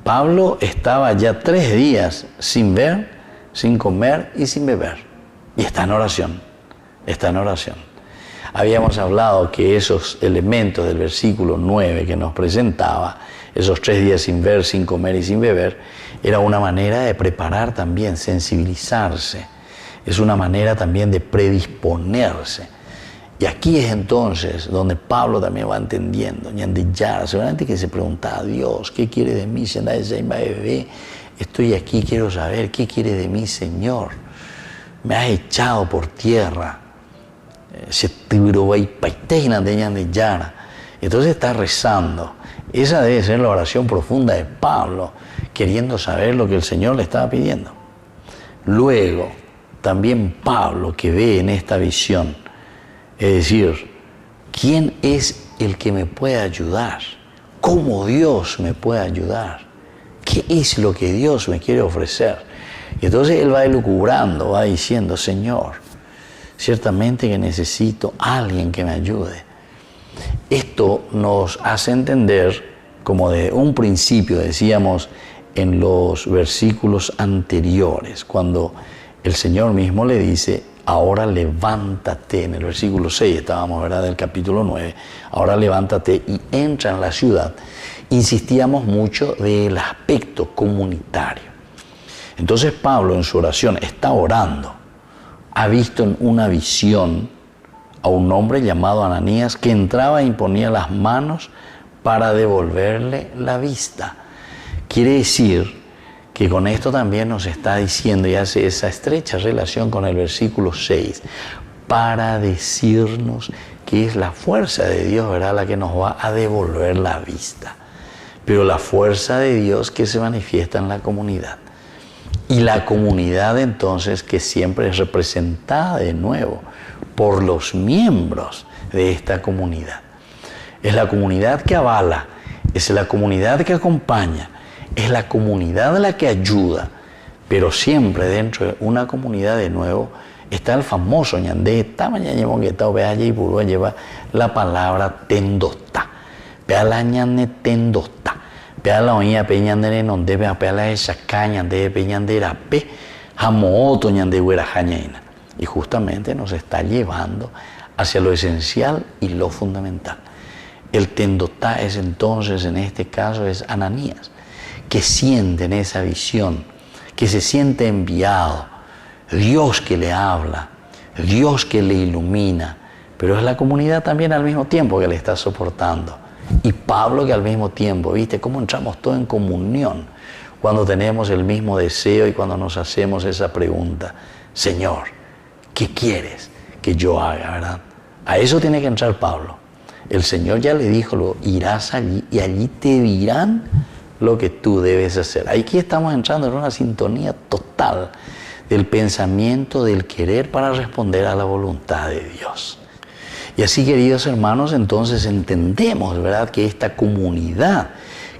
Pablo estaba ya 3 días sin ver, sin comer y sin beber. Y está en oración, está en oración. Habíamos hablado que esos elementos del versículo 9 que nos presentaba, esos 3 días sin ver, sin comer y sin beber, era una manera de preparar también, sensibilizarse. Es una manera también de predisponerse. Y aquí es entonces donde Pablo también va entendiendo. Seguramente que se preguntaba, Dios, ¿qué quiere de mí? Estoy aquí, quiero saber, ¿qué quiere de mí, Señor? Me has echado por tierra. Entonces está rezando. Esa debe ser la oración profunda de Pablo, queriendo saber lo que el Señor le estaba pidiendo. Luego, también Pablo, que ve en esta visión, es decir, ¿quién es el que me puede ayudar? ¿Cómo Dios me puede ayudar? ¿Qué es lo que Dios me quiere ofrecer? Y entonces él va elucubrando, va diciendo, Señor, ciertamente que necesito a alguien que me ayude. Esto nos hace entender, como de un principio decíamos en los versículos anteriores, cuando el Señor mismo le dice, ahora levántate, en el versículo 6 estábamos, ¿verdad?, del capítulo 9, ahora levántate y entra en la ciudad. Insistíamos mucho del aspecto comunitario. Entonces Pablo en su oración está orando, ha visto en una visión a un hombre llamado Ananías que entraba e imponía las manos para devolverle la vista. Quiere decir que con esto también nos está diciendo y hace esa estrecha relación con el versículo 6, para decirnos que es la fuerza de Dios, ¿verdad?, la que nos va a devolver la vista. Pero la fuerza de Dios que se manifiesta en la comunidad. Y la comunidad entonces que siempre es representada de nuevo por los miembros de esta comunidad. Es la comunidad que avala, es la comunidad que acompaña, es la comunidad la que ayuda, pero siempre dentro de una comunidad de nuevo está el famoso ñandé, lleva la palabra tendota, vea la ñane tendota, vea la oña peñandere donde vea la esa caña de peñandera pe, jamooto ñande huera jañaina. Y justamente nos está llevando hacia lo esencial y lo fundamental. El tendotá es entonces, en este caso, es Ananías, que siente en esa visión, que se siente enviado, Dios que le habla, Dios que le ilumina, pero es la comunidad también al mismo tiempo que le está soportando. Y Pablo que al mismo tiempo, ¿viste cómo entramos todos en comunión cuando tenemos el mismo deseo y cuando nos hacemos esa pregunta? Señor, ¿qué quieres que yo haga, verdad? A eso tiene que entrar Pablo. El Señor ya le dijo, irás allí y allí te dirán lo que tú debes hacer. Aquí estamos entrando en una sintonía total del pensamiento, del querer para responder a la voluntad de Dios. Y así, queridos hermanos, entonces entendemos, ¿verdad?, que esta comunidad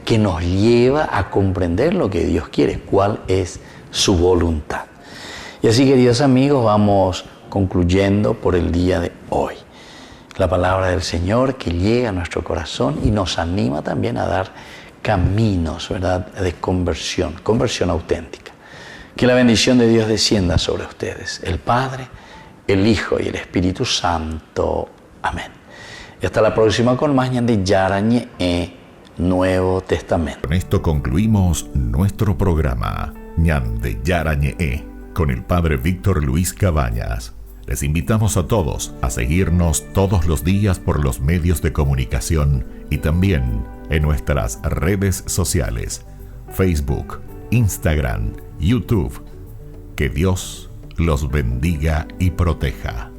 que nos lleva a comprender lo que Dios quiere, cuál es su voluntad. Y así, queridos amigos, vamos concluyendo por el día de hoy. La palabra del Señor que llega a nuestro corazón y nos anima también a dar caminos, ¿verdad?, de conversión auténtica. Que la bendición de Dios descienda sobre ustedes, el Padre, el Hijo y el Espíritu Santo. Amén. Y hasta la próxima con más de Yarañe Nuevo Testamento. Con esto concluimos nuestro programa Ñande Yarañe con el Padre Víctor Luis Cabañas. Les invitamos a todos a seguirnos todos los días por los medios de comunicación y también en nuestras redes sociales, Facebook, Instagram, YouTube. Que Dios los bendiga y proteja.